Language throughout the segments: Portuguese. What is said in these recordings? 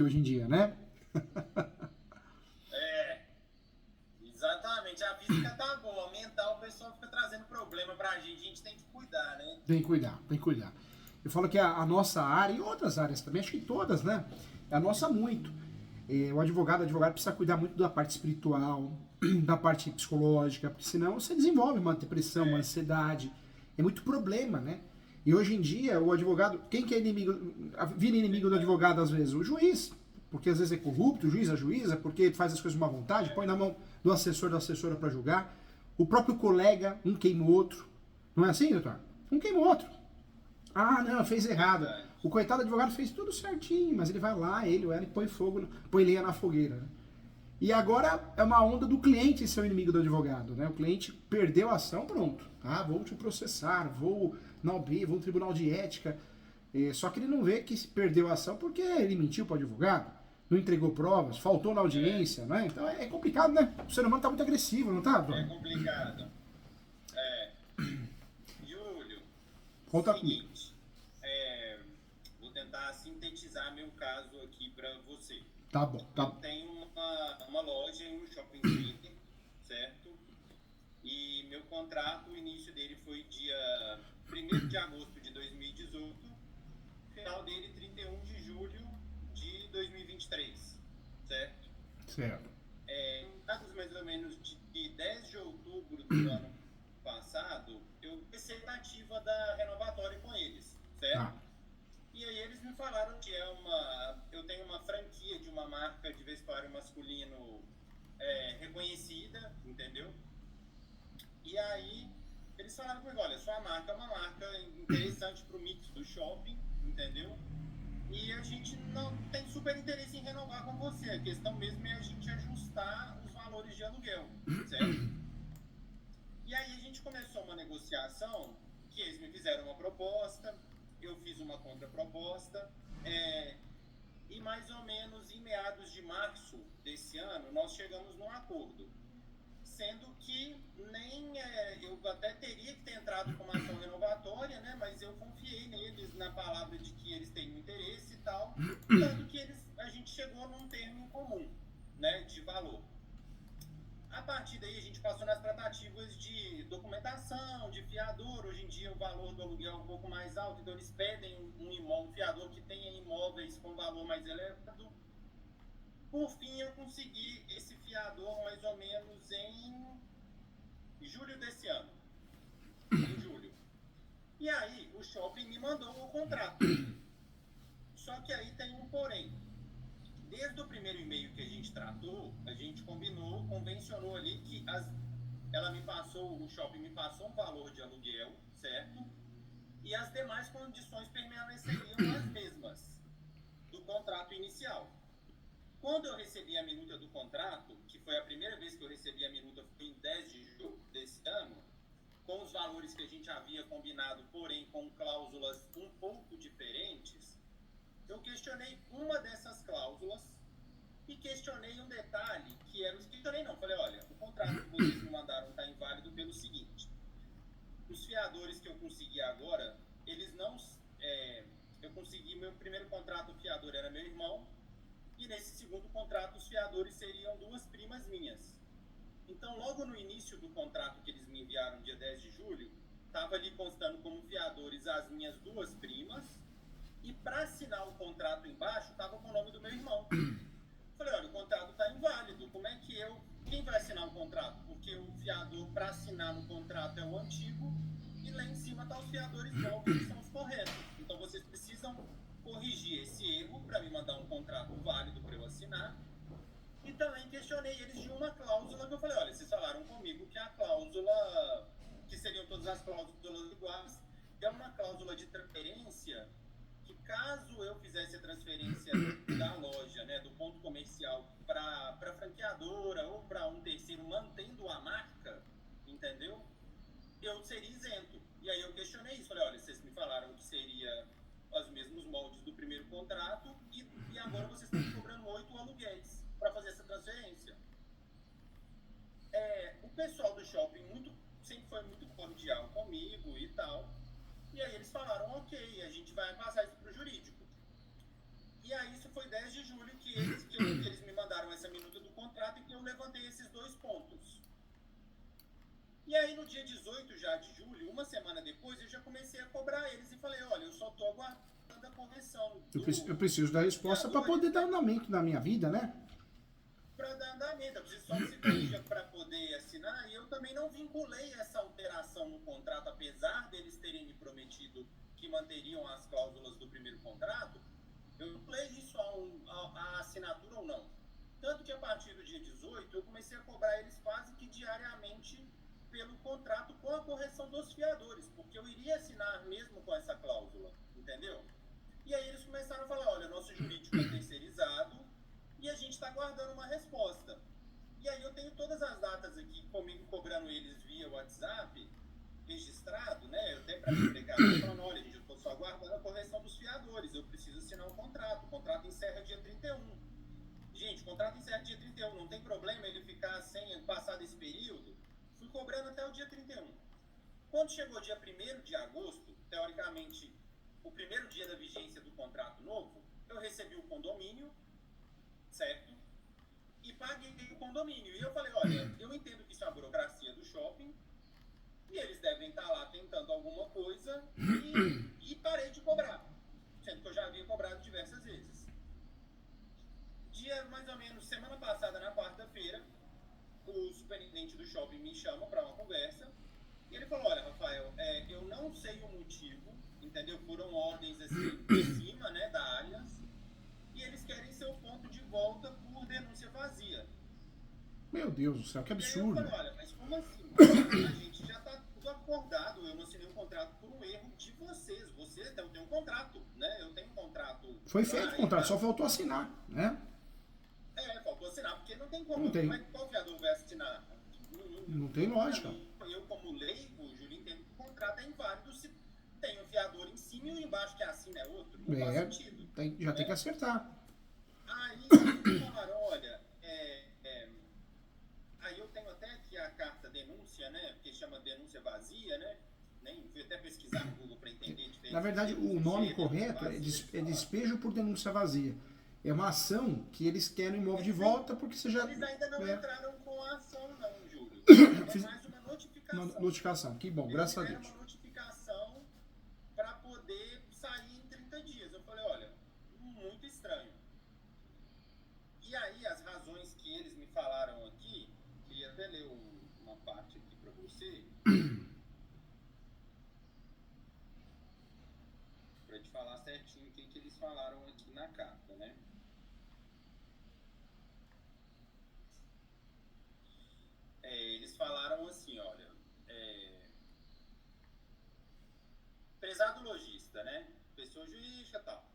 hoje em dia, né? É, exatamente. A física tá boa, a mental o pessoal fica trazendo problema pra gente. A gente tem que cuidar, né? Tem que cuidar, tem que cuidar. Eu falo que a nossa área, e outras áreas também, acho que todas, né? É a nossa muito. O advogado precisa cuidar muito da parte espiritual, da parte psicológica, porque senão você desenvolve uma depressão, uma É, ansiedade. É muito problema, né? E hoje em dia, o advogado, quem que é inimigo, vira inimigo do verdade. advogado às vezes? O juiz, porque às vezes é corrupto, o juiz, a juíza, porque faz as coisas de má vontade, põe na mão do assessor, da assessora para julgar. O próprio colega, um queima o outro. Não é assim, doutor? Um queima o outro. Ah, não, fez errado. Verdade. O coitado do advogado fez tudo certinho, mas ele vai lá, ele ou ela, e põe fogo, põe lenha na fogueira. Né? E agora é uma onda do cliente ser o inimigo do advogado. Né? O cliente perdeu a ação, pronto. Ah, vou te processar, vou na OB, vou no tribunal de ética. Só que ele não vê que perdeu a ação porque ele mentiu para o advogado, não entregou provas, faltou na É, audiência. Né? Então é complicado, né? O ser humano está muito agressivo, não está, é Dona? complicado. É, Júlio, Conta comigo. seguinte, é, vou tentar sintetizar meu caso aqui pra você. Tá bom, tá Eu bom. tenho uma loja em um shopping center, certo? E meu contrato, o início dele foi dia 1º de agosto de 2018, final dele 31 de julho de 2023, certo? Certo. Dados mais ou menos de 10 de outubro do ano passado, eu comecei a tentativa da renovatória com eles, Tá. certo? E aí eles me falaram que eu tenho uma franquia de uma marca de vestuário masculino reconhecida, entendeu? E aí eles falaram comigo, olha, sua marca é uma marca interessante para o mix do shopping, entendeu? E a gente não tem super interesse em renovar com você. A questão mesmo é a gente ajustar os valores de aluguel, certo? E aí a gente começou uma negociação que eles me fizeram uma proposta, eu fiz uma contraproposta, e mais ou menos em meados de março desse ano nós chegamos num acordo. Sendo que eu até teria que ter entrado com uma ação renovatória, né? Mas eu confiei neles, na palavra de que eles têm interesse e tal, tanto que a gente chegou num termo em comum, né? De valor. A partir daí a gente passou nas tratativas de documentação, de fiador. Hoje em dia o valor do aluguel é um pouco mais alto, então eles pedem um fiador que tenha imóveis com valor mais elevado. Por fim, eu consegui esse fiador mais ou menos em julho desse ano. Em julho. E aí, o shopping me mandou o contrato. Só que aí tem um porém. Desde o primeiro e-mail que a gente tratou, a gente combinou, convencionou ali que o shopping me passou um valor de aluguel, certo? E as demais condições permaneceriam as mesmas do contrato inicial. Quando eu recebi a minuta do contrato, que foi a primeira vez que eu recebi a minuta, foi em 10 de julho desse ano, com os valores que a gente havia combinado, porém com cláusulas um pouco diferentes, eu questionei uma dessas cláusulas e questionei um detalhe que era... Questionei não, falei, olha, o contrato que vocês me mandaram está inválido pelo seguinte, os fiadores que eu consegui agora, eles não... eu consegui, meu primeiro contrato, o fiador era meu irmão, e nesse segundo contrato os fiadores seriam duas primas minhas. Então, logo no início do contrato que eles me enviaram, dia 10 de julho, estava ali constando como fiadores as minhas duas primas, e para assinar o contrato embaixo, estava com o nome do meu irmão. Falei, olha, o contrato está inválido, como é que quem vai assinar o contrato? Porque o fiador para assinar no contrato é o antigo, e lá em cima está os fiadores novos, que são os corretos. Então, vocês precisam corrigir esse erro para me mandar um contrato válido para eu assinar. E também questionei eles de uma cláusula que eu falei, olha, vocês falaram comigo que a cláusula, que seriam todas as cláusulas iguais, é uma cláusula de transferência que caso eu fizesse a transferência da loja, né, do ponto comercial para franqueadora ou para um terceiro mantendo a marca, entendeu? Eu seria isento. E aí eu questionei isso, falei, olha, vocês me falaram que seria os mesmos moldes do primeiro contrato e agora vocês estão me cobrando 8 aluguéis para fazer essa transferência. O pessoal do shopping sempre foi muito cordial comigo e tal, e aí eles falaram, ok, a gente vai passar isso para o jurídico. E aí isso foi 10 de julho E aí no dia 18 já de julho, uma semana depois, eu já comecei a cobrar eles e falei, olha, eu só tô aguardando a correção Eu preciso da resposta para poder dar andamento na minha vida, né? para dar andamento, eu preciso só de cirurgia para poder assinar, e eu também não vinculei essa alteração no contrato, apesar deles terem me prometido que manteriam as cláusulas do primeiro contrato, eu vinculei isso a assinatura ou não. Tanto que a partir do dia 18, eu comecei a cobrar eles quase que diariamente pelo contrato com a correção dos fiadores, porque eu iria assinar mesmo com essa cláusula, entendeu? E aí eles começaram a falar, olha, nosso jurídico é terceirizado e a gente está aguardando uma resposta. E aí eu tenho todas as datas aqui comigo cobrando eles via WhatsApp, registrado, né? Eu até para me explicar, falando, olha, gente, eu estou só aguardando a correção dos fiadores, eu preciso assinar um contrato, o contrato encerra dia 31. Gente, o contrato encerra dia 31, não tem problema ele ficar sem passar desse período. Fui cobrando até o dia 31. Quando chegou o dia 1º de agosto, teoricamente, o primeiro dia da vigência do contrato novo, eu recebi o condomínio, certo? E paguei o condomínio. E eu falei, olha, eu entendo que isso é uma burocracia do shopping, e eles devem estar lá tentando alguma coisa, e parei de cobrar. Sendo que eu já havia cobrado diversas vezes. Dia, mais ou menos, semana passada, na quarta-feira, o superintendente do shopping me chama para uma conversa, e ele falou, olha, Rafael, eu não sei o motivo, entendeu? Foram ordens assim, de cima, né, da Allianz, e eles querem seu ponto de volta por denúncia vazia. Meu Deus do céu, que absurdo. E aí eu falei, olha, mas como assim? A gente já está tudo acordado, eu não assinei um contrato por um erro de vocês. Vocês têm um contrato, né? Eu tenho um contrato. Foi feito o contrato, só faltou assinar, né? Faltou assinar, porque não tem como. Não tem. Como é que qual fiador vai assinar? Não tem lógica. Eu, como leigo, Júlio, entendo que o contrato é inválido se tem um fiador em cima e o embaixo que assina é outro. Não faz sentido. Já tem que acertar. Aí eles falaram, olha, aí eu tenho até aqui a carta denúncia, né? Porque chama denúncia vazia, né? Nem fui até pesquisar no Google para entender. Na verdade, o nome correto é despejo por denúncia vazia. É uma ação que eles querem o imóvel de volta porque você já... Eles ainda não entraram com a ação, não, Júlio. É mais uma notificação. Uma notificação, que bom, graças a Deus. Uma notificação para poder sair em 30 dias. Eu falei, olha, muito estranho. E aí, as razões que eles me falaram aqui, queria até ler uma parte aqui para você, para te falar certinho o que eles falaram aqui na carta, né? Eles falaram assim, olha, prezado lojista, né? Pessoa jurídica e tal.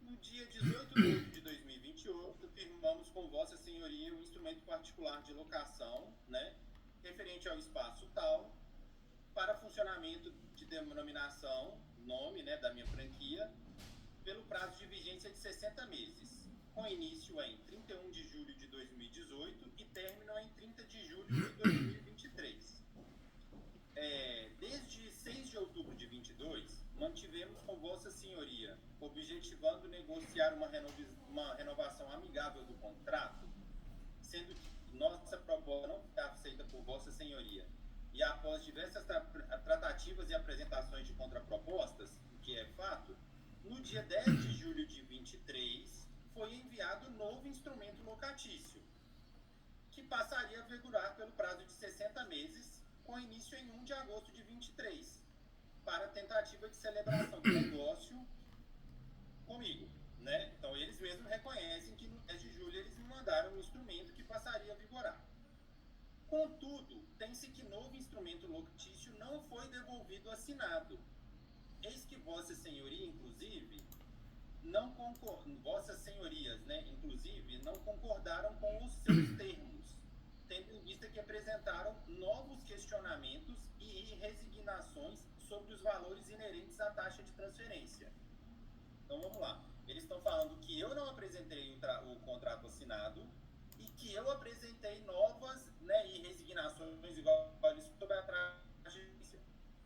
No dia 18 de outubro de 2028, firmamos com Vossa Senhoria um instrumento particular de locação, né? Referente ao espaço tal, para funcionamento de denominação, nome, né, da minha franquia, pelo prazo de vigência de 60 meses, com início em 31 de julho de 2018 e término em 30 de julho de 2023. Desde 6 de outubro de 22, mantivemos com Vossa Senhoria, objetivando negociar uma renovação amigável do contrato, sendo que nossa proposta não foi aceita por Vossa Senhoria, e após diversas tratativas e apresentações de contrapropostas, o que é fato, no dia 10 de julho de 23, foi enviado novo instrumento locatício, que passaria a vigorar pelo prazo de 60 meses, com início em 1 de agosto de 23, para tentativa de celebração do negócio comigo, né? Então eles mesmos reconhecem que no 10 de julho eles me mandaram um instrumento que passaria a vigorar. Contudo, tem-se que novo instrumento locatício não foi devolvido assinado. Eis que Vossa Senhoria, inclusive, Vossas Senhorias, né, inclusive, não concordaram com os seus termos, tendo em vista que apresentaram novos questionamentos e resignações sobre os valores inerentes à taxa de transferência. Então vamos lá. Eles estão falando que eu não apresentei o contrato assinado e que eu apresentei novas, né, e resignações igual sobre a taxa de transferência.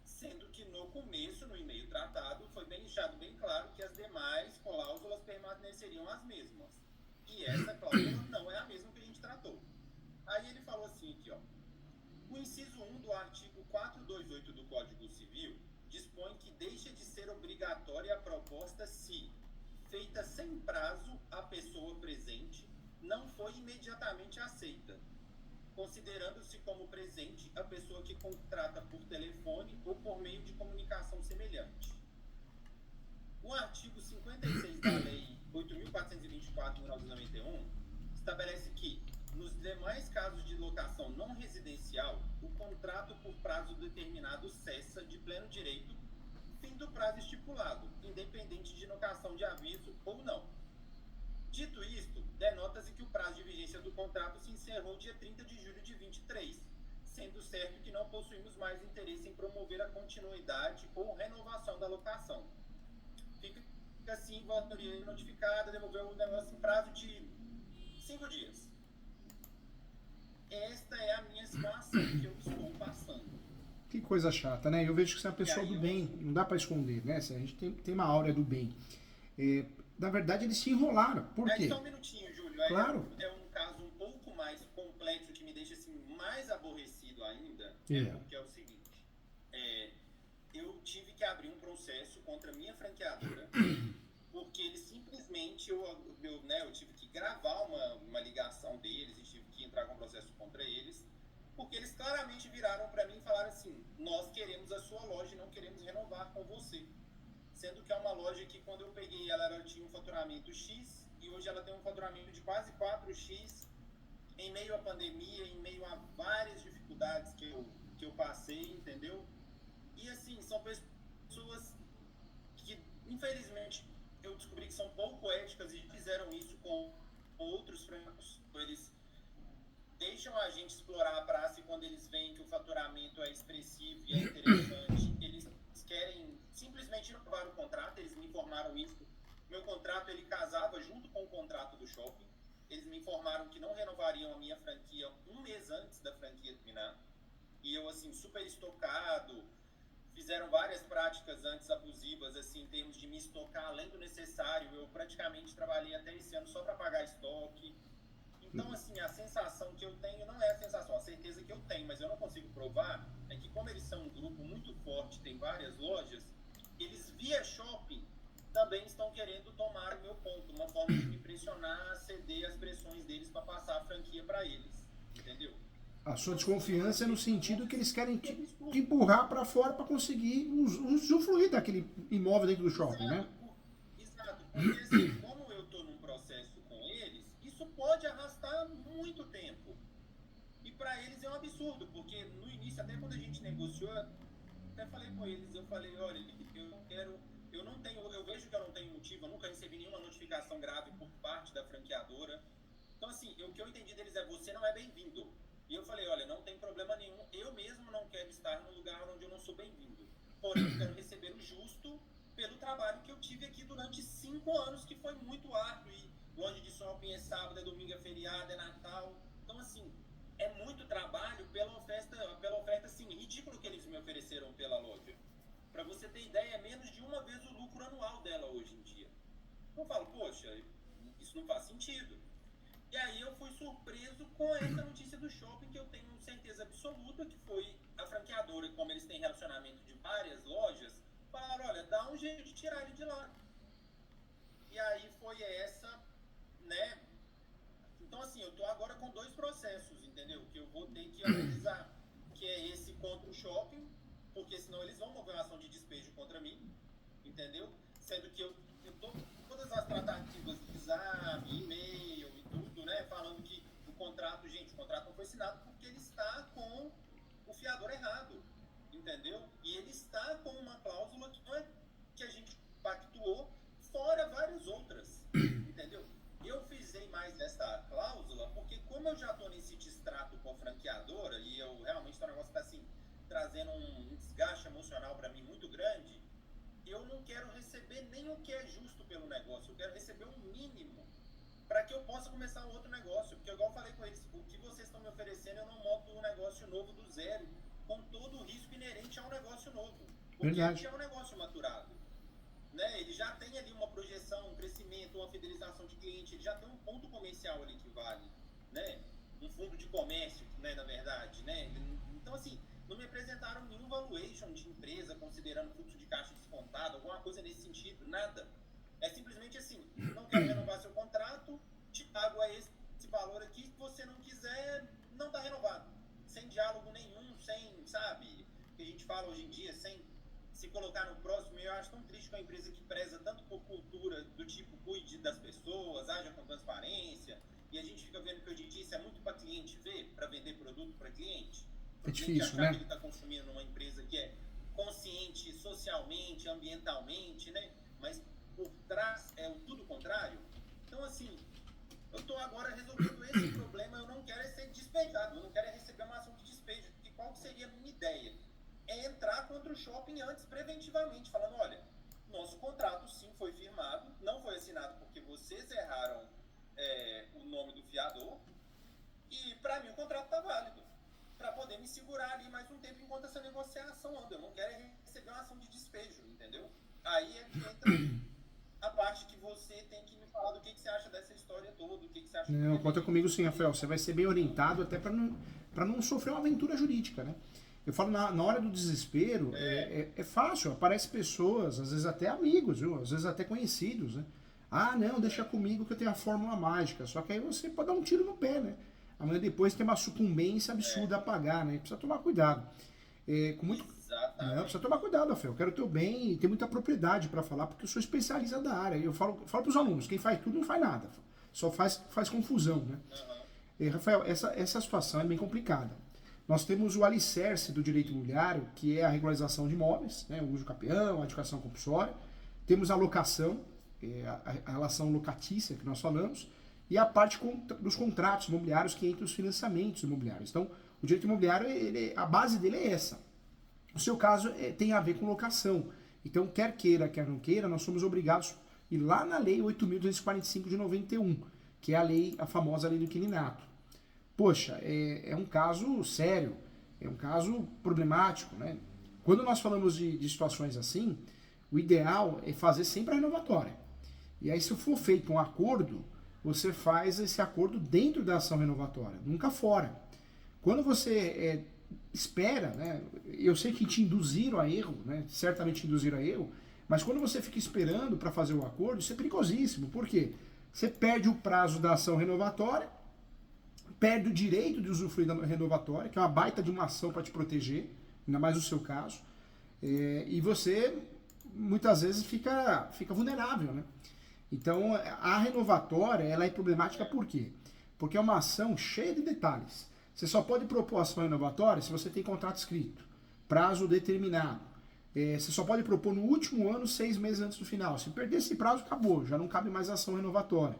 Sendo que no começo, no e-mail tratado, foi deixado bem claro que as demais cláusulas permaneceriam as mesmas. E essa cláusula não é a mesma que a gente tratou. Aí ele falou assim aqui, ó. O inciso 1 do artigo 428 do Código Civil dispõe que deixa de ser obrigatória a proposta se, feita sem prazo, a pessoa presente não foi imediatamente aceita, considerando-se como presente a pessoa que contrata por telefone ou por meio de comunicação semelhante. O artigo 56 da Lei 8.424, de 1991, estabelece que, nos demais casos de locação não residencial, o contrato por prazo determinado cessa de pleno direito, fim do prazo estipulado, independente de locação de aviso ou não. Dito isto, denota-se que o prazo de vigência do contrato se encerrou dia 30 de julho de 23, sendo certo que não possuímos mais interesse em promover a continuidade ou renovação da locação. Fica assim, votaria notificada, devolveu o negócio em prazo de 5 dias. Esta é a minha situação que eu estou passando. Que coisa chata, né? Eu vejo que você é uma pessoa do bem, não dá pra esconder, né? A gente tem uma aura do bem. Na verdade, eles se enrolaram. Por quê? Só um minutinho, Júlio. Claro. É um caso um pouco mais complexo que me deixa assim, mais aborrecido ainda. Porque é o seguinte. Eu tive que abrir um processo contra a minha franqueadora porque eles simplesmente, eu tive que gravar uma ligação deles e tive que entrar com um processo contra eles, porque eles claramente viraram para mim e falaram assim: nós queremos a sua loja e não queremos renovar com você. Sendo que é uma loja que, quando eu peguei ela tinha um faturamento X e hoje ela tem um faturamento de quase 4X, em meio à pandemia, em meio a várias dificuldades que eu passei, entendeu? E assim, são pessoas que, infelizmente, eu descobri que são pouco éticas e fizeram isso com outros francos. Eles deixam a gente explorar a praça e quando eles veem que o faturamento é expressivo e é interessante, eles querem simplesmente renovar o contrato. Eles me informaram isso. Meu contrato, ele casava junto com o contrato do shopping. Eles me informaram que não renovariam a minha franquia um mês antes da franquia terminar. E eu, assim, super estocado. Fizeram várias práticas antes abusivas, assim, em termos de me estocar além do necessário. Eu praticamente trabalhei até esse ano só para pagar estoque. Então, assim, a sensação que eu tenho não é a sensação, a certeza que eu tenho, mas eu não consigo provar, é que como eles são um grupo muito forte, tem várias lojas, eles via shopping também estão querendo tomar o meu ponto, uma forma de me pressionar, ceder as pressões deles para passar a franquia para eles, entendeu? A sua desconfiança é no sentido que eles querem te empurrar para fora para conseguir usufruir daquele imóvel dentro do shopping, exato, né? Exato, porque assim, como eu estou num processo com eles, isso pode arrastar muito tempo. E para eles é um absurdo, porque no início, até quando a gente negociou, até falei com eles, eu falei, olha, eu vejo que eu não tenho motivo, eu nunca recebi nenhuma notificação grave por parte da franqueadora. Então assim, o que eu entendi deles é: você não é bem-vindo. E eu falei, olha, não tem problema nenhum, eu mesmo não quero estar num lugar onde eu não sou bem-vindo. Porém, eu quero receber o justo pelo trabalho que eu tive aqui durante 5 anos, que foi muito árduo, e longe de shopping, é sábado, é domingo, é feriado, é Natal. Então, assim, é muito trabalho pela oferta, assim, ridícula que eles me ofereceram pela loja. Para você ter ideia, é menos de uma vez o lucro anual dela hoje em dia. Eu falo, poxa, isso não faz sentido. E aí eu fui surpreso com essa notícia do shopping, que eu tenho certeza absoluta que foi a franqueadora, como eles têm relacionamento de várias lojas, falaram, olha, dá um jeito de tirar ele de lá. E aí foi essa, né? Então assim, eu tô agora com 2 processos, entendeu? Que eu vou ter que analisar, que é esse contra o shopping, porque senão eles vão mover uma ação de despejo contra mim, entendeu? Sendo que eu tô com todas as tratativas de exame, e-mail e tudo, né? Falando que o contrato não foi assinado porque ele está com o fiador errado, entendeu? E ele está com uma cláusula que a gente pactuou, fora várias outras, entendeu? Eu frisei mais nessa cláusula porque, como eu já estou nesse distrato com a franqueadora e eu realmente o negócio está assim, trazendo um desgaste emocional para mim muito grande, eu não quero receber nem o que é justo pelo negócio, eu quero receber um mínimo para que eu possa começar um outro negócio, porque igual eu falei com eles, o que vocês estão me oferecendo, eu não monto um negócio novo do zero, com todo o risco inerente a um negócio novo, porque aqui é um negócio maturado, né? Ele já tem ali uma projeção, um crescimento, uma fidelização de cliente, ele já tem um ponto comercial ali que vale, né? Um fundo de comércio, né, na verdade, né? Ele Então, assim, não me apresentaram nenhum valuation de empresa, considerando fluxo de caixa descontado, alguma coisa nesse sentido, nada. É simplesmente assim, não quero renovar seu contrato, te pago a esse valor aqui, se você não quiser, não está renovado. Sem diálogo nenhum, sem, sabe, o que a gente fala hoje em dia, sem se colocar no próximo. Eu acho tão triste com a empresa que preza tanto por cultura do tipo cuide das pessoas, haja com transparência, e a gente fica vendo que hoje em dia isso é muito para cliente ver, para vender produto para cliente. É difícil, achar né? que ele está consumindo numa empresa que é consciente socialmente, ambientalmente, né? Mas por trás é o tudo contrário. Então, assim, eu estou agora resolvendo esse problema. Eu não quero ser despejado, eu não quero receber uma ação de despejo. Porque qual seria a minha ideia? É entrar contra o shopping antes, preventivamente, falando, olha, nosso contrato sim foi firmado, não foi assinado porque vocês erraram o nome do fiador, e para mim o contrato está válido, para poder me segurar ali mais um tempo enquanto essa negociação anda. Eu não quero receber uma ação de despejo, entendeu? Aí é que entra a parte que você tem que me falar do que você acha dessa história toda, do que você acha... Não, conta comigo sim, Rafael. Você vai ser bem orientado até para não sofrer uma aventura jurídica, né? Eu falo, na hora do desespero, é fácil, aparece pessoas, às vezes até amigos, viu? Às vezes até conhecidos, né? Ah, não, deixa comigo que eu tenho a fórmula mágica. Só que aí você pode dar um tiro no pé, né? Amanhã depois tem uma sucumbência absurda a pagar, né? Precisa tomar cuidado. Com muito... Não, precisa tomar cuidado, Rafael. Eu quero o teu bem e ter muita propriedade para falar, porque eu sou especialista da área. Eu falo para os alunos, quem faz tudo não faz nada. Só faz confusão, né? Rafael, essa situação é bem complicada. Nós temos o alicerce do direito imobiliário, que é a regularização de imóveis, né, o uso capião, a adjudicação compulsória. Temos a locação, a relação locatícia que nós falamos, e a parte dos contratos imobiliários, que entra os financiamentos imobiliários. Então, o direito imobiliário, a base dele é essa. O seu caso tem a ver com locação. Então, quer queira, quer não queira, nós somos obrigados a ir lá na Lei 8.245 de 91, que é a famosa Lei do Inquilinato. Poxa, é um caso sério, é um caso problemático, né? Quando nós falamos de situações assim, o ideal é fazer sempre a renovatória. E aí, se for feito um acordo, você faz esse acordo dentro da ação renovatória, nunca fora. Quando você espera, né? Eu sei que te induziram a erro, né? Certamente te induziram a erro, mas quando você fica esperando para fazer o acordo, isso é perigosíssimo. Por quê? Você perde o prazo da ação renovatória, perde o direito de usufruir da renovatória, que é uma baita de uma ação para te proteger, ainda mais no seu caso, e você muitas vezes fica vulnerável, né? Então, a renovatória, ela é problemática por quê? Porque é uma ação cheia de detalhes. Você só pode propor ação renovatória se você tem contrato escrito, prazo determinado. Você só pode propor no último ano, 6 meses antes do final. Se perder esse prazo, acabou, já não cabe mais ação renovatória.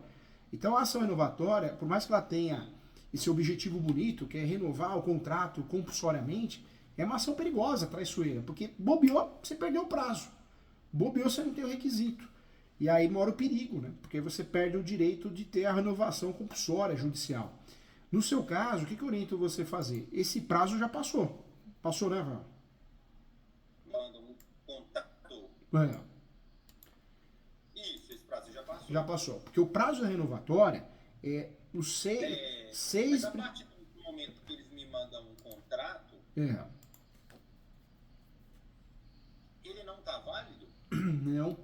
Então, a ação renovatória, por mais que ela tenha esse objetivo bonito, que é renovar o contrato compulsoriamente, é uma ação perigosa, traiçoeira, porque bobeou, você perdeu o prazo. Bobeou, você não tem o requisito. E aí mora o perigo, né? Porque você perde o direito de ter a renovação compulsória judicial. No seu caso, o que eu oriento você a fazer? Esse prazo já passou. Passou, né, Val? Manda um contato. Isso, esse prazo já passou. Já passou. Porque o prazo da renovatória é os seis... Mas a partir do momento que eles me mandam um contrato, ele não está válido? Não.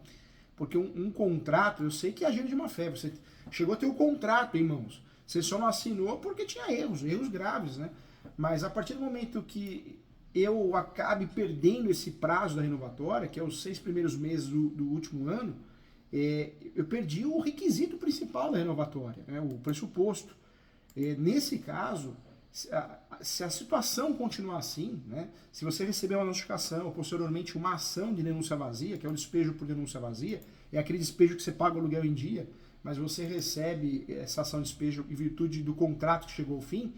Porque um contrato, eu sei que é agente de má fé. Você chegou a ter o contrato em mãos. Você só não assinou porque tinha erros graves, né? Mas a partir do momento que eu acabe perdendo esse prazo da renovatória, que é os 6 primeiros meses do último ano, eu perdi o requisito principal da renovatória, né? O pressuposto. Nesse caso, se a situação continuar assim, né? Se você receber uma notificação ou posteriormente uma ação de denúncia vazia, que é o despejo por denúncia vazia, é aquele despejo que você paga o aluguel em dia, mas você recebe essa ação de despejo em virtude do contrato que chegou ao fim,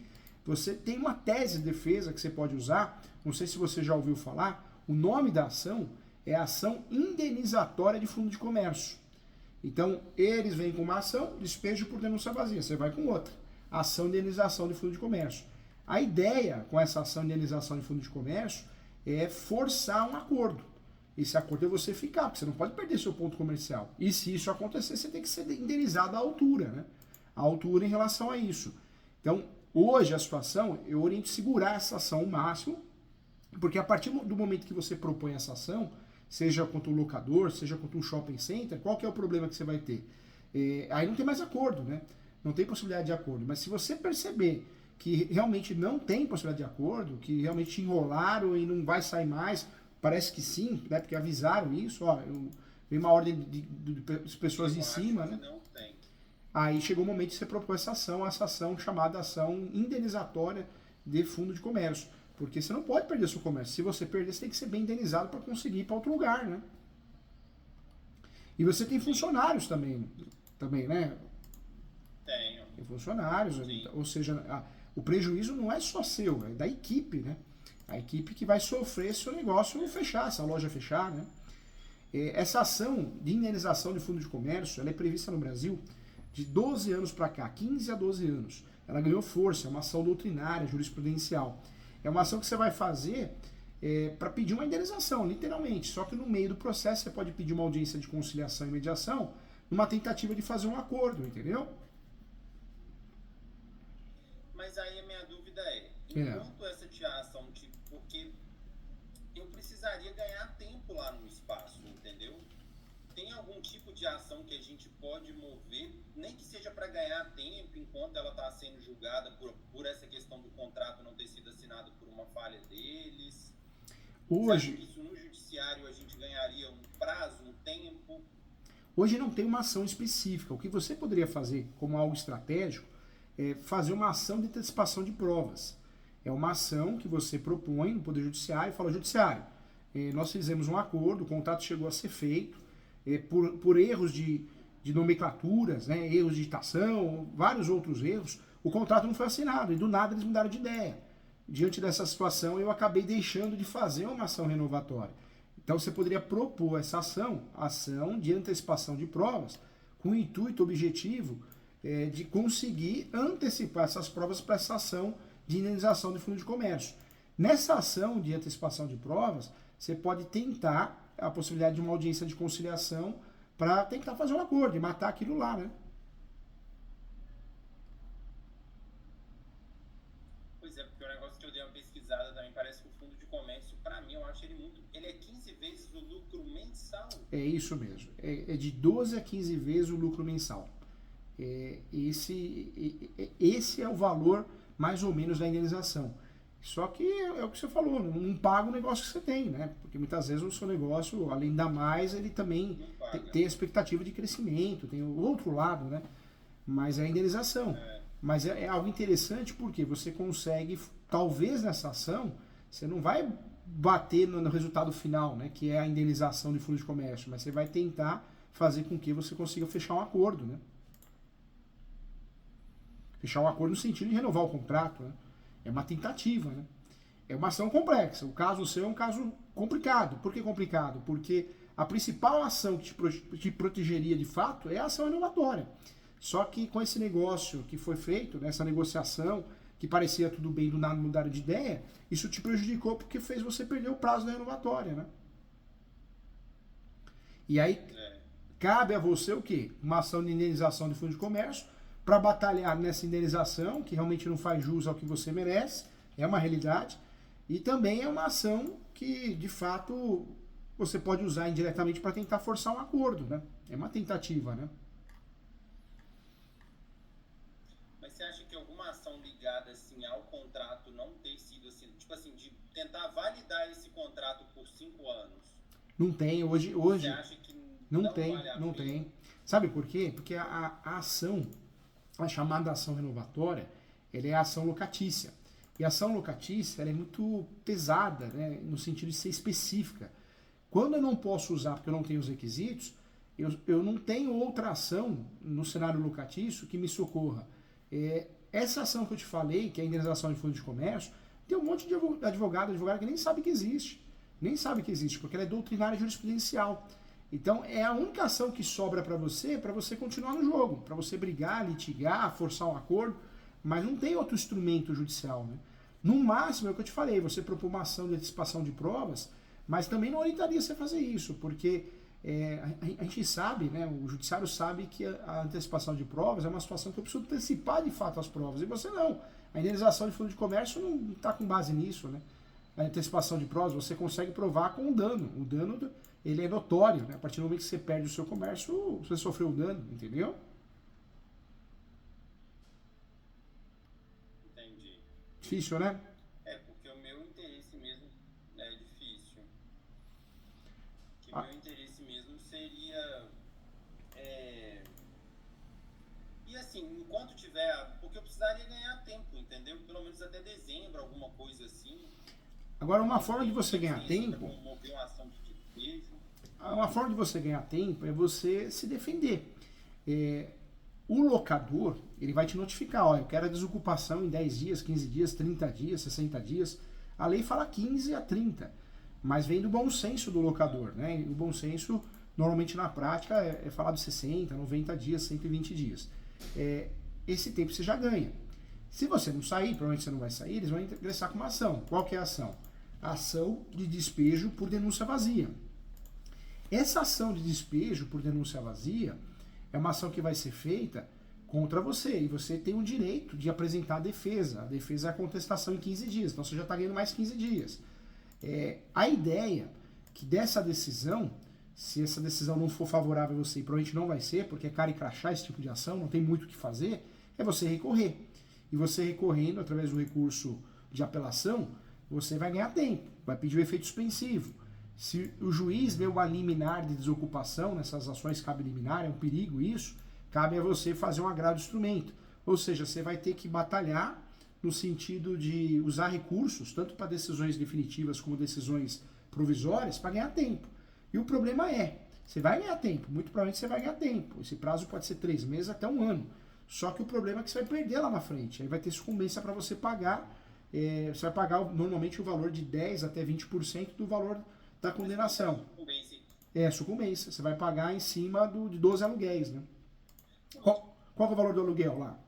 você tem uma tese de defesa que você pode usar, não sei se você já ouviu falar, o nome da ação é ação indenizatória de fundo de comércio. Então, eles vêm com uma ação, despejo por denúncia vazia, você vai com outra, ação de indenização de fundo de comércio. A ideia com essa ação de indenização de fundo de comércio é forçar um acordo. Esse acordo é você ficar, porque você não pode perder seu ponto comercial. E se isso acontecer, você tem que ser indenizado à altura, né? A altura em relação a isso. Então, Hoje a situação, eu oriento segurar essa ação ao máximo, porque a partir do momento que você propõe essa ação, seja contra um locador, seja contra um shopping center, qual que é o problema que você vai ter? Aí não tem mais acordo, né? Não tem possibilidade de acordo. Mas se você perceber que realmente não tem possibilidade de acordo, que realmente te enrolaram e não vai sair mais, parece que sim, né? Porque avisaram isso, ó, veio uma ordem de pessoas em cima, né? Não tem. Aí chegou o momento de você propor essa ação chamada ação indenizatória de fundo de comércio. Porque você não pode perder seu comércio. Se você perder, você tem que ser bem indenizado para conseguir ir para outro lugar, né? E você tem funcionários também, né? Tenho. Tem funcionários, Sim. ou seja, o prejuízo não é só seu, é da equipe, né? A equipe que vai sofrer se o negócio fechar, se a loja fechar, né? Essa ação de indenização de fundo de comércio, ela é prevista no Brasil de 12 anos para cá, 15 a 12 anos. Ela ganhou força, é uma ação doutrinária, jurisprudencial. É uma ação que você vai fazer para pedir uma indenização, literalmente. Só que no meio do processo você pode pedir uma audiência de conciliação e mediação numa tentativa de fazer um acordo, entendeu? Mas aí a minha dúvida enquanto essa ação, porque eu precisaria ganhar tempo lá no espaço, entendeu? Tem algum tipo de ação que a gente pode mover, nem que seja para ganhar tempo, enquanto ela está sendo julgada por essa questão do contrato não ter sido assinado por uma falha deles? Hoje, você acha que isso no judiciário a gente ganharia um prazo, um tempo? Hoje não tem uma ação específica. O que você poderia fazer como algo estratégico é fazer uma ação de antecipação de provas. É uma ação que você propõe no Poder Judiciário e fala, Judiciário, nós fizemos um acordo, o contrato chegou a ser feito, por erros de nomenclaturas, né, erros de digitação, vários outros erros, o contrato não foi assinado e do nada eles mudaram de ideia. Diante dessa situação, eu acabei deixando de fazer uma ação renovatória. Então você poderia propor essa ação de antecipação de provas, com o intuito objetivo de conseguir antecipar essas provas para essa ação de indenização de fundo de comércio. Nessa ação de antecipação de provas, você pode tentar a possibilidade de uma audiência de conciliação para tentar fazer um acordo e matar aquilo lá, né? Pois é, porque o negócio que eu dei uma pesquisada também, parece que o fundo de comércio, para mim, eu acho ele é 15 vezes o lucro mensal. É isso mesmo. É de 12 a 15 vezes o lucro mensal. Esse é o valor, mais ou menos, da indenização. Só que é o que você falou, não paga o negócio que você tem, né? Porque muitas vezes o seu negócio, além da mais, ele também tem a expectativa de crescimento, tem o outro lado, né? Mas é a indenização. Mas é algo interessante porque você consegue, talvez nessa ação, você não vai bater no resultado final, né? Que é a indenização de fundo de comércio, mas você vai tentar fazer com que você consiga fechar um acordo, né? Fechar um acordo no sentido de renovar o contrato, né? É uma tentativa, né? É uma ação complexa. O caso seu é um caso complicado. Por que complicado? Porque a principal ação que te protegeria de fato é a ação renovatória. Só que com esse negócio que foi feito, nessa negociação, que parecia tudo bem, do nada mudaram de ideia, isso te prejudicou porque fez você perder o prazo da renovatória, né? E aí, cabe a você o quê? Uma ação de indenização de fundo de comércio, para batalhar nessa indenização, que realmente não faz jus ao que você merece, é uma realidade, e também é uma ação que, de fato, você pode usar indiretamente para tentar forçar um acordo, né? É uma tentativa, né? Mas você acha que alguma ação ligada, assim, ao contrato não ter sido, assim, tipo assim, de tentar validar esse contrato por 5 anos? Não tem, hoje Você acha que não tem, vale a não pena? tem. Sabe por quê? Porque a ação, a chamada ação renovatória, ela é a ação locatícia. E a ação locatícia ela é muito pesada, né, no sentido de ser específica. Quando eu não posso usar porque eu não tenho os requisitos, eu não tenho outra ação no cenário locatício que me socorra. Essa ação que eu te falei, que é a indenização de fundo de comércio, tem um monte de advogado que nem sabe que existe. Nem sabe que existe, porque ela é doutrinária jurisprudencial. Então, é a única ação que sobra para você continuar no jogo, para você brigar, litigar, forçar um acordo, mas não tem outro instrumento judicial, né? No máximo, é o que eu te falei, você propor uma ação de antecipação de provas, mas também não orientaria você fazer isso, porque a gente sabe, né, o judiciário sabe que a antecipação de provas é uma situação que eu preciso antecipar de fato as provas, e você não. A indenização de fundo de comércio não está com base nisso, né? A antecipação de provas você consegue provar com o dano. O dano ele é notório, né? A partir do momento que você perde o seu comércio, você sofreu o dano, entendeu? Entendi. Difícil, né? Porque o meu interesse mesmo é difícil. Que Ah. meu interesse mesmo seria. E assim, enquanto tiver. Porque eu precisaria ganhar tempo, entendeu? Pelo menos até dezembro, alguma coisa assim. Agora, uma forma de você ganhar tempo. Mover uma ação de despejo. Uma forma de você ganhar tempo é você se defender. O locador, ele vai te notificar, ó, eu quero a desocupação em 10 dias, 15 dias, 30 dias, 60 dias. A lei fala 15 a 30, mas vem do bom senso do locador, né? E o bom senso, normalmente na prática, é falado 60, 90 dias, 120 dias. Esse tempo você já ganha. Se você não sair, provavelmente você não vai sair, eles vão ingressar com uma ação. Qual que é a ação? A ação de despejo por denúncia vazia. Essa ação de despejo por denúncia vazia é uma ação que vai ser feita contra você, e você tem o direito de apresentar a defesa. A defesa é a contestação em 15 dias, então você já está ganhando mais 15 dias. A ideia que dessa decisão, se essa decisão não for favorável a você, e provavelmente não vai ser, porque é cara e crachá esse tipo de ação, não tem muito o que fazer, é você recorrer. E você recorrendo, através do recurso de apelação, você vai ganhar tempo, vai pedir o efeito suspensivo. Se o juiz vê uma liminar de desocupação, nessas ações cabe liminar, é um perigo isso, cabe a você fazer um agravo de instrumento. Ou seja, você vai ter que batalhar no sentido de usar recursos, tanto para decisões definitivas como decisões provisórias, para ganhar tempo. E o problema você vai ganhar tempo, muito provavelmente você vai ganhar tempo. Esse prazo pode ser 3 meses até 1 ano. Só que o problema é que você vai perder lá na frente. Aí vai ter sucumbência para você pagar. Você vai pagar normalmente o valor de 10% até 20% do valor da condenação. Sucumbência. Você vai pagar em cima de 12 aluguéis, né? Qual é o valor do aluguel lá?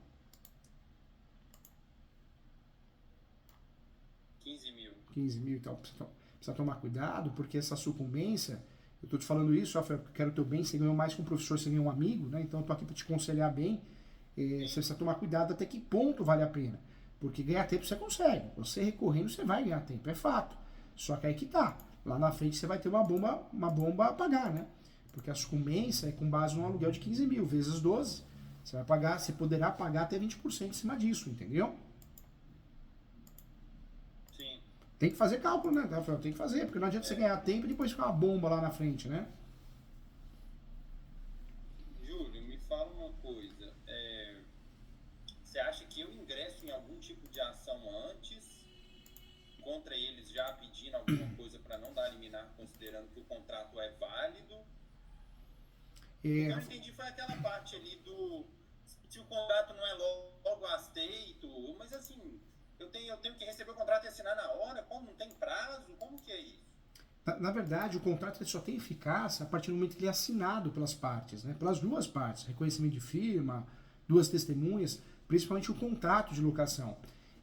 15 mil. 15 mil, então precisa tomar cuidado, porque essa sucumbência, eu estou te falando isso, Rafael, porque eu quero o teu bem, você ganhou mais que um professor, você ganhou um amigo, né? Então eu estou aqui para te aconselhar bem. Você precisa tomar cuidado até que ponto vale a pena. Porque ganhar tempo você consegue. Você recorrendo, você vai ganhar tempo, é fato. Só que aí que tá. Lá na frente você vai ter uma bomba a pagar, né? Porque a sucumbência é com base num aluguel de 15 mil, vezes 12. Você vai pagar, você poderá pagar até 20% em cima disso, entendeu? Sim. Tem que fazer cálculo, né, Rafael? Tem que fazer, porque não adianta você ganhar tempo e depois ficar uma bomba lá na frente, né? Júlio, me fala uma coisa. Você acha que eu ingresso em algum tipo de ação antes, contra eles já pedindo alguma coisa para não dar liminar, considerando que o contrato é válido? O que eu entendi foi aquela parte ali se o contrato não é logo aceito, mas assim, eu tenho que receber o contrato e assinar na hora, como não tem prazo, como que é isso? Na verdade, o contrato ele só tem eficácia a partir do momento que ele é assinado pelas partes, né? Pelas duas partes, reconhecimento de firma, duas testemunhas, principalmente o contrato de locação.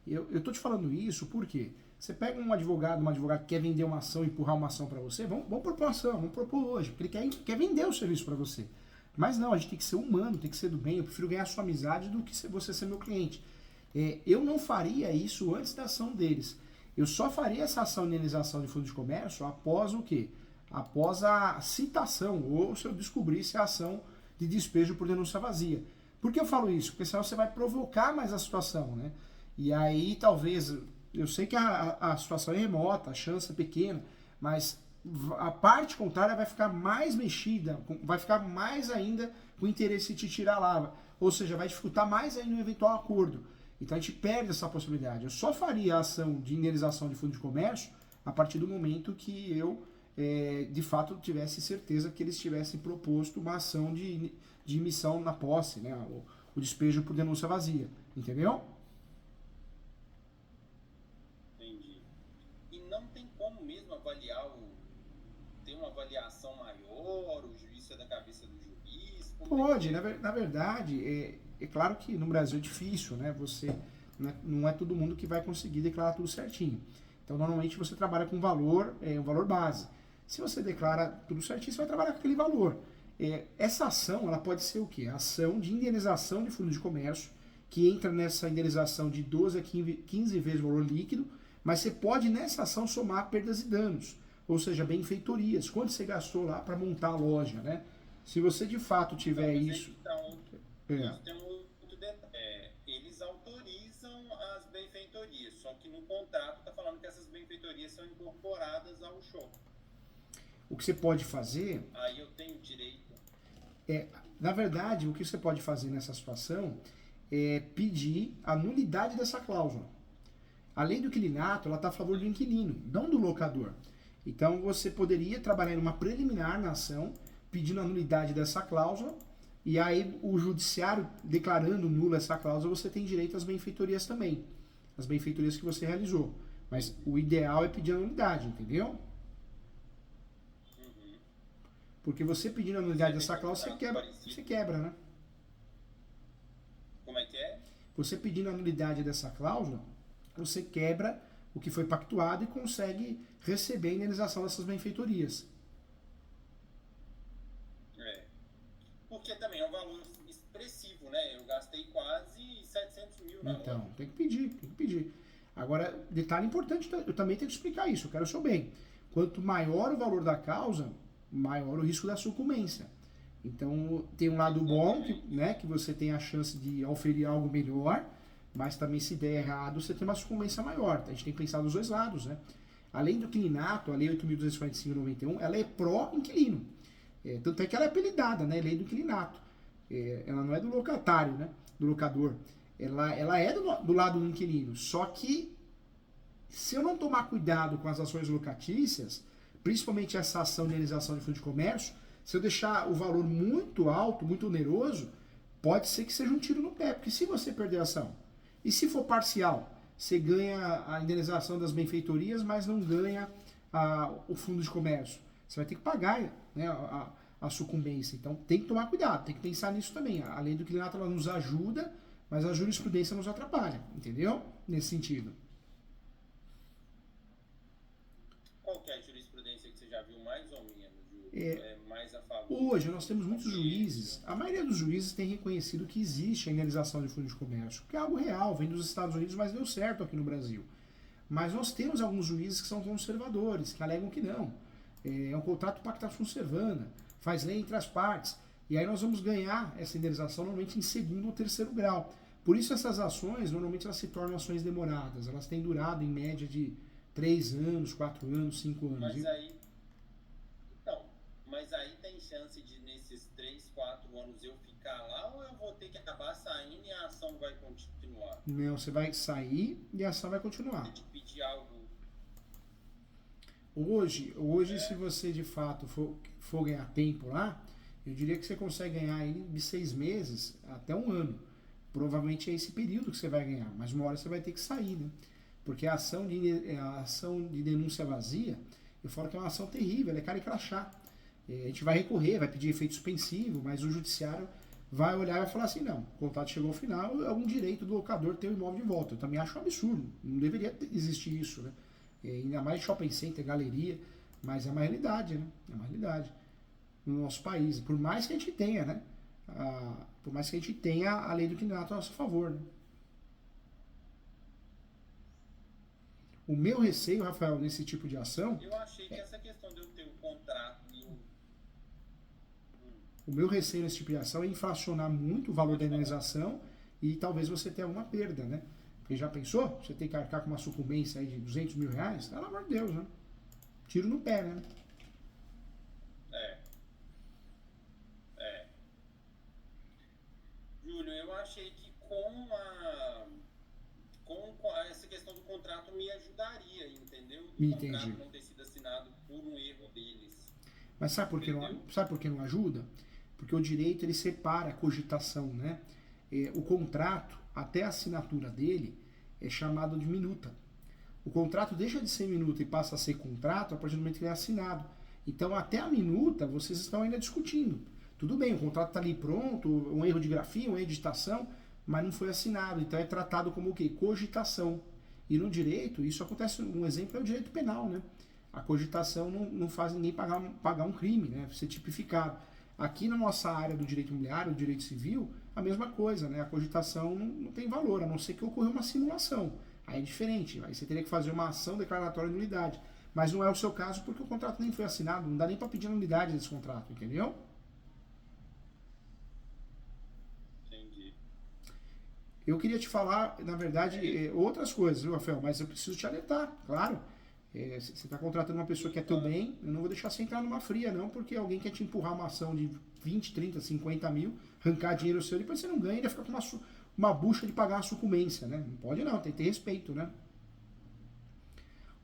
Eu estou te falando isso porque você pega uma advogada que quer vender uma ação, empurrar uma ação para você, vamos propor uma ação, vamos propor hoje, porque ele quer vender o serviço para você. Mas não, a gente tem que ser humano, tem que ser do bem, eu prefiro ganhar a sua amizade do que você ser meu cliente. Eu não faria isso antes da ação deles. Eu só faria essa ação de indenização de fundo de comércio após o quê? Após a citação, ou se eu descobrisse a ação de despejo por denúncia vazia. Por que eu falo isso? Porque senão você vai provocar mais a situação, né? E aí talvez, eu sei que a situação é remota, a chance é pequena, mas a parte contrária vai ficar mais mexida, vai ficar mais ainda com interesse de te tirar lá. Ou seja, vai dificultar mais ainda um eventual acordo. Então a gente perde essa possibilidade. Eu só faria a ação de indenização de fundo de comércio a partir do momento que eu, de fato, tivesse certeza que eles tivessem proposto uma ação de emissão na posse, né? O despejo por denúncia vazia. Entendeu? Entendi. E não tem como mesmo avaliar, ter uma avaliação maior, o juiz é da cabeça do juiz? Pode, na verdade, é claro que no Brasil é difícil, né? Não é todo mundo que vai conseguir declarar tudo certinho. Então, normalmente você trabalha com um valor base. Se você declara tudo certinho, você vai trabalhar com aquele valor. Essa ação, ela pode ser o quê? Ação de indenização de fundo de comércio, que entra nessa indenização de 12 a 15 vezes o valor líquido, mas você pode nessa ação somar perdas e danos, ou seja, benfeitorias. Quanto você gastou lá para montar a loja, né? Se você de fato tiver isso... Então, tem um outro detalhe. Eles autorizam as benfeitorias, só que no contrato está falando que essas benfeitorias são incorporadas ao shopping. O que você pode fazer... Aí eu tenho direito. Na verdade, o que você pode fazer nessa situação é pedir a nulidade dessa cláusula. A lei do inquilinato, ela está a favor do inquilino, não do locador. Então, você poderia trabalhar em uma preliminar na ação, pedindo a nulidade dessa cláusula, e aí o judiciário declarando nula essa cláusula, você tem direito às benfeitorias também. As benfeitorias que você realizou. Mas o ideal é pedir a nulidade, entendeu? Porque você pedindo a nulidade dessa cláusula, você quebra, né? Como é que é? Você pedindo a nulidade dessa cláusula, você quebra o que foi pactuado e consegue receber a indenização dessas benfeitorias. Porque também é um valor expressivo, né? Eu gastei quase 700 mil na Então, loja. tem que pedir. Agora, detalhe importante, eu também tenho que explicar isso, eu quero o seu bem. Quanto maior o valor da causa, maior o risco da sucumbência. Então, tem um lado bom, que você tem a chance de oferir algo melhor, mas também se der errado, você tem uma sucumbência maior. A gente tem que pensar dos dois lados, né? Além do inquilinato, a Lei 8.245/91, ela é pró-inquilino. Tanto é que ela é apelidada, né? Lei do inquilinato. Ela não é do locatário, né? Do locador. Ela é do lado do inquilino. Só que, se eu não tomar cuidado com as ações locatícias, principalmente essa ação de indenização de fundo de comércio, se eu deixar o valor muito alto, muito oneroso, pode ser que seja um tiro no pé. Porque se você perder a ação, e se for parcial, você ganha a indenização das benfeitorias, mas não ganha o fundo de comércio. Você vai ter que pagar, né, a sucumbência. Então tem que tomar cuidado, tem que pensar nisso também. A lei do inquilinato, ela nos ajuda, mas a jurisprudência nos atrapalha, entendeu? Nesse sentido. Qual que é a jurisprudência que você já viu mais ou menos, Júlio? Mais a favor? Hoje nós temos muitos juízes, a maioria dos juízes tem reconhecido que existe a indenização de fundo de comércio, que é algo real, vem dos Estados Unidos, mas deu certo aqui no Brasil. Mas nós temos alguns juízes que são conservadores, que alegam que não. É um contrato pactatum servanda, faz lei entre as partes. E aí nós vamos ganhar essa indenização normalmente em segundo ou terceiro grau. Por isso essas ações, normalmente elas se tornam ações demoradas. Elas têm durado em média de 3 anos, 4 anos, 5 anos. Mas aí tem chance de nesses 3, 4 anos eu ficar lá, ou eu vou ter que acabar saindo e a ação vai continuar? Não, você vai sair e a ação vai continuar. Tem que pedir algo. Hoje se você de fato for ganhar tempo lá, eu diria que você consegue ganhar aí de 6 meses até 1 ano. Provavelmente é esse período que você vai ganhar, mas uma hora você vai ter que sair, né? Porque a ação de denúncia vazia, eu falo que é uma ação terrível, ela é cara e crachá. A gente vai recorrer, vai pedir efeito suspensivo, mas o judiciário vai olhar e vai falar assim, não, o contrato chegou ao final, é um direito do locador ter o imóvel de volta. Eu também acho um absurdo, não deveria existir isso, né? Ainda mais shopping center, galeria, mas é uma realidade, né? É uma realidade no nosso país. Por mais que a gente tenha, né? Por mais que a gente tenha a lei do inquilinato a nosso favor, né? O meu receio, Rafael, nesse tipo de ação... Eu achei que essa questão de eu ter um contrato e O meu receio nesse tipo de ação é inflacionar muito o valor da indenização e talvez você tenha alguma perda, né? Porque já pensou? Você tem que arcar com uma sucumbência aí de 200 mil reais? Pelo amor de Deus, né? Tiro no pé, né? Júlio, eu achei que com essa questão do contrato me ajudaria, entendeu? O contrato não ter sido assinado por um erro deles. Mas sabe por que não ajuda? Porque o direito, ele separa a cogitação, né? O contrato, até a assinatura dele, é chamado de minuta. O contrato deixa de ser minuta e passa a ser contrato a partir do momento que ele é assinado. Então, até a minuta, vocês estão ainda discutindo. Tudo bem, o contrato está ali pronto, um erro de grafia, uma editação, mas não foi assinado. Então, é tratado como o quê? Cogitação. E no direito, isso acontece, um exemplo é o direito penal, né? a cogitação não faz ninguém pagar um crime, né? Ser tipificado. Aqui na nossa área do direito imobiliário, do direito civil, a mesma coisa, né? A cogitação não tem valor, a não ser que ocorra uma simulação. Aí é diferente, aí você teria que fazer uma ação declaratória de nulidade. Mas não é o seu caso porque o contrato nem foi assinado, não dá nem para pedir nulidade desse contrato, entendeu? Entendi. Eu queria te falar, na verdade, outras coisas, viu, Rafael? Mas eu preciso te alertar, claro. Você está contratando uma pessoa que é teu bem, eu não vou deixar você entrar numa fria, não, porque alguém quer te empurrar uma ação de 20, 30, 50 mil, arrancar dinheiro seu, depois você não ganha e ainda fica com uma bucha de pagar uma sucumbência, né? Não pode não, tem que ter respeito, né?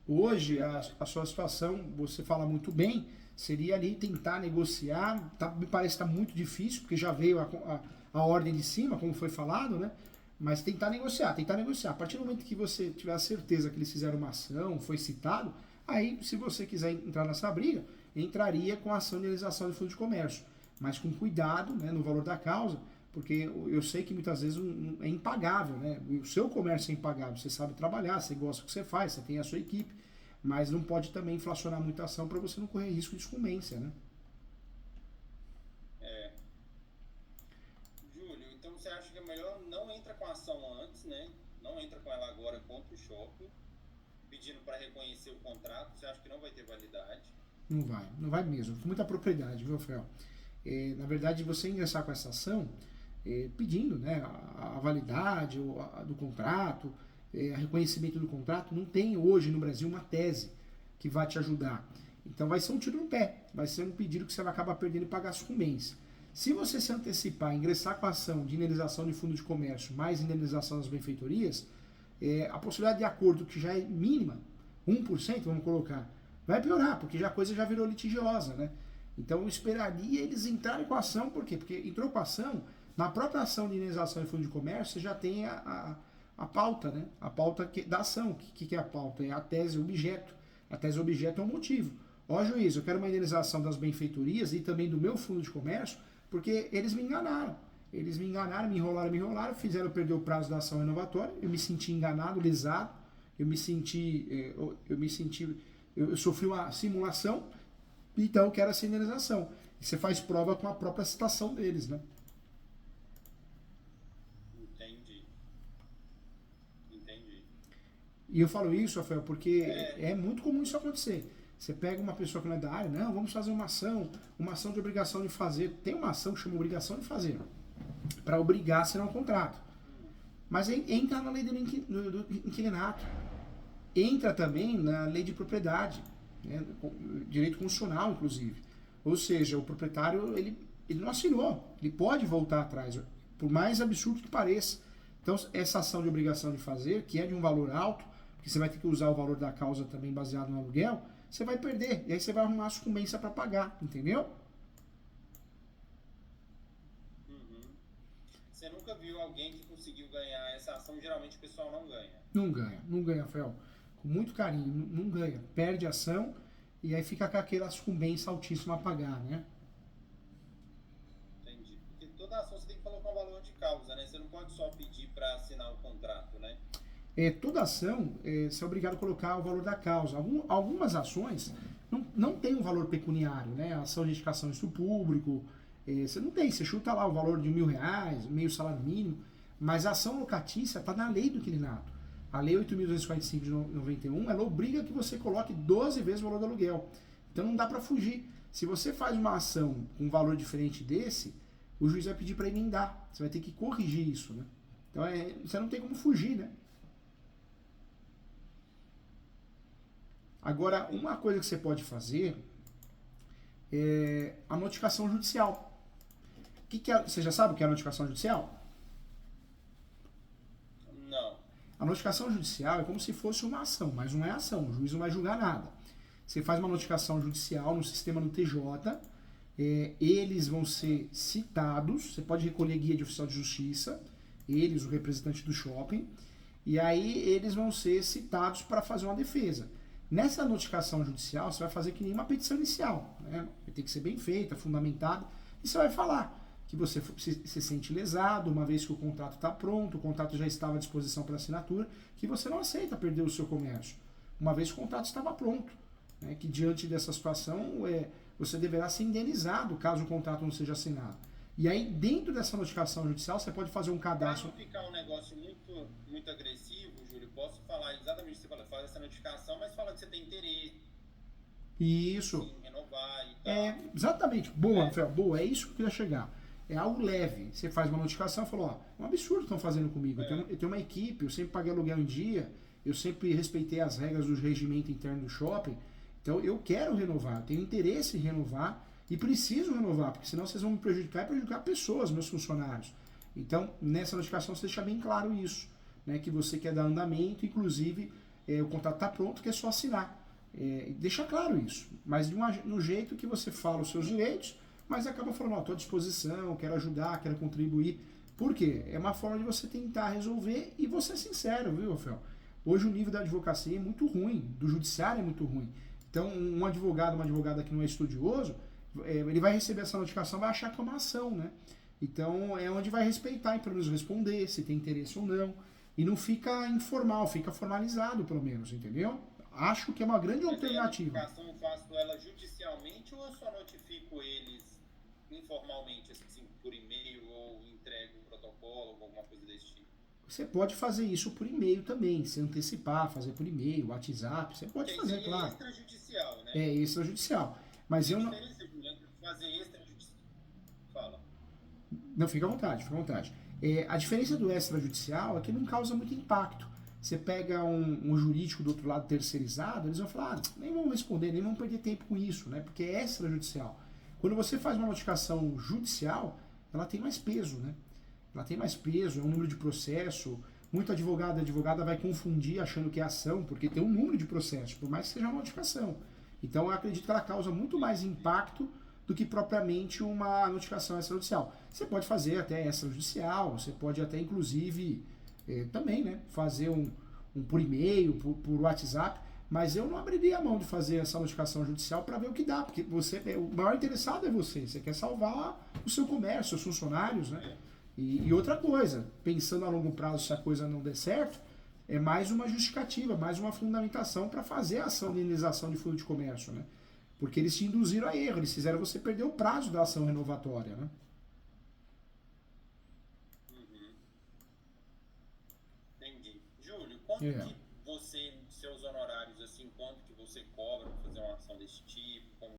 Hoje, a sua situação, você fala muito bem, seria ali tentar negociar, me parece que está muito difícil, porque já veio a ordem de cima, como foi falado, né? Mas tentar negociar. A partir do momento que você tiver a certeza que eles fizeram uma ação, foi citado, aí, se você quiser entrar nessa briga, entraria com a ação de realização de fundo de comércio. Mas com cuidado, né, no valor da causa, porque eu sei que muitas vezes é impagável, né? O seu comércio é impagável, você sabe trabalhar, você gosta do que você faz, você tem a sua equipe, mas não pode também inflacionar muita ação para você não correr risco de sucumbência, né? Júlio, então você acha que é melhor não entra com a ação antes, né? Não entra com ela agora contra o shopping, pedindo para reconhecer o contrato, você acha que não vai ter validade? Não vai mesmo, com muita propriedade, viu, Rafael? Na verdade, você ingressar com essa ação, pedindo, né, a validade do contrato, reconhecimento do contrato, não tem hoje no Brasil uma tese que vai te ajudar. Então vai ser um tiro no pé, vai ser um pedido que você vai acabar perdendo e pagar sucumbência. Se você se antecipar, ingressar com a ação de indenização de fundo de comércio mais indenização das benfeitorias, a possibilidade de acordo que já é mínima, 1%, vamos colocar, vai piorar, porque a coisa já virou litigiosa, né? Então eu esperaria eles entrarem com a ação, por quê? Porque entrou com a ação, na própria ação de indenização de fundo de comércio, você já tem a pauta, né? A pauta da ação. O que é a pauta? É a tese objeto. A tese objeto é o motivo. Ó, juiz, eu quero uma indenização das benfeitorias e também do meu fundo de comércio, porque eles me enganaram. Eles me enganaram, me enrolaram, fizeram perder o prazo da ação renovatória, eu me senti enganado, lesado, eu sofri uma simulação, então eu quero essa indenização. E você faz prova com a própria citação deles, né? Entendi. E eu falo isso, Rafael, porque é muito comum isso acontecer. Você pega uma pessoa que não é da área, não, vamos fazer uma ação de obrigação de fazer. Tem uma ação que chama obrigação de fazer, para obrigar a assinar um contrato. Mas aí entra na lei do inquilinato, entra também na lei de propriedade, né, direito constitucional, inclusive. Ou seja, o proprietário ele não assinou, ele pode voltar atrás, por mais absurdo que pareça. Então, essa ação de obrigação de fazer, que é de um valor alto, porque você vai ter que usar o valor da causa também baseado no aluguel, você vai perder. E aí você vai arrumar a sucumbência para pagar, entendeu? Você nunca viu alguém que conseguiu ganhar essa ação? Geralmente o pessoal não ganha. Não ganha, Rafael. Com muito carinho, não ganha. Perde a ação e aí fica com aquela sucumbência altíssima a pagar, né? Entendi. Porque toda ação você tem que colocar um valor de causa, né? Você não pode só pedir para assinar o contrato, né? Toda ação, você é obrigado a colocar o valor da causa. Algumas ações não tem um valor pecuniário, né? A ação de indicação de público, você não tem, você chuta lá o valor de R$1.000, meio salário mínimo, mas a ação locatícia está na lei do inquilinato. A lei 8.245 de 91, ela obriga que você coloque 12 vezes o valor do aluguel. Então não dá para fugir. Se você faz uma ação com um valor diferente desse, o juiz vai pedir para emendar. Você vai ter que corrigir isso, né? Então você não tem como fugir, né? Agora, uma coisa que você pode fazer é a notificação judicial. Você já sabe o que é a notificação judicial? Não. A notificação judicial é como se fosse uma ação, mas não é ação, o juiz não vai julgar nada. Você faz uma notificação judicial no sistema do TJ, eles vão ser citados, você pode recolher guia de oficial de justiça, eles, o representante do shopping, e aí eles vão ser citados para fazer uma defesa. Nessa notificação judicial, você vai fazer que nem uma petição inicial, né? Vai ter que ser bem feita, fundamentada, e você vai falar que você se sente lesado, uma vez que o contrato está pronto, o contrato já estava à disposição para assinatura, que você não aceita perder o seu comércio, uma vez que o contrato estava pronto. né, que diante dessa situação você deverá ser indenizado caso o contrato não seja assinado. E aí, dentro dessa notificação judicial, você pode fazer um Para cadastro. não ficar um negócio muito agressivo, Júlio, posso falar exatamente o que você fala, faz essa notificação, mas fala que você tem interesse Isso. em renovar e tal. Exatamente. Boa, Rafael, boa. É isso que eu queria chegar. É algo leve. Você faz uma notificação e fala, ó, é um absurdo que estão fazendo comigo. Eu tenho uma equipe, eu sempre paguei aluguel em dia, eu sempre respeitei as regras do regimento interno do shopping, então eu quero renovar, eu tenho interesse em renovar e preciso renovar, porque senão vocês vão me prejudicar e prejudicar pessoas, meus funcionários. Então, nessa notificação você deixa bem claro isso, né, que você quer dar andamento, inclusive o contrato está pronto, que é só assinar. Deixa claro isso, mas de um jeito que você fala os seus direitos, mas acaba falando, estou à disposição, quero ajudar, quero contribuir. Por quê? É uma forma de você tentar resolver e você é sincero, viu, Rafael? Hoje o nível da advocacia é muito ruim, do judiciário é muito ruim. Então, um advogado, uma advogada que não é estudioso, ele vai receber essa notificação, vai achar que é uma ação, né? Então, é onde vai respeitar e pelo menos responder se tem interesse ou não. E não fica informal, fica formalizado, pelo menos, entendeu? Acho que é uma grande alternativa. A notificação eu faço ela judicialmente ou eu só notifico eles informalmente, assim, por e-mail ou entrego um protocolo ou alguma coisa desse tipo? Você pode fazer isso por e-mail também, se antecipar, fazer por e-mail, WhatsApp, você pode fazer, claro. É extrajudicial, né? É extrajudicial. Mas eu não. Fazer extrajudicial. Fala. Não, fica à vontade, fica à vontade. A diferença do extrajudicial é que não causa muito impacto. Você pega um jurídico do outro lado terceirizado, eles vão falar, nem vão responder, nem vão perder tempo com isso, né? Porque é extrajudicial. Quando você faz uma notificação judicial, ela tem mais peso, né? Ela tem mais peso, é um número de processo. Muito advogado e advogada vai confundir achando que é ação, porque tem um número de processos, por mais que seja uma notificação. Então eu acredito que ela causa muito mais impacto do que propriamente uma notificação extrajudicial. Você pode fazer até extrajudicial, você pode até inclusive também, né, fazer um por e-mail, por WhatsApp, mas eu não abriria a mão de fazer essa notificação judicial para ver o que dá, porque o maior interessado é você quer salvar o seu comércio, os funcionários, né? E outra coisa, pensando a longo prazo se a coisa não der certo, é mais uma justificativa, mais uma fundamentação para fazer a ação de indenização de fundo de comércio, né? Porque eles te induziram a erro, eles fizeram você perder o prazo da ação renovatória, né? Entendi. Júlio, quanto que você, seus honorários, assim, quanto que você cobra para fazer uma ação desse tipo? Como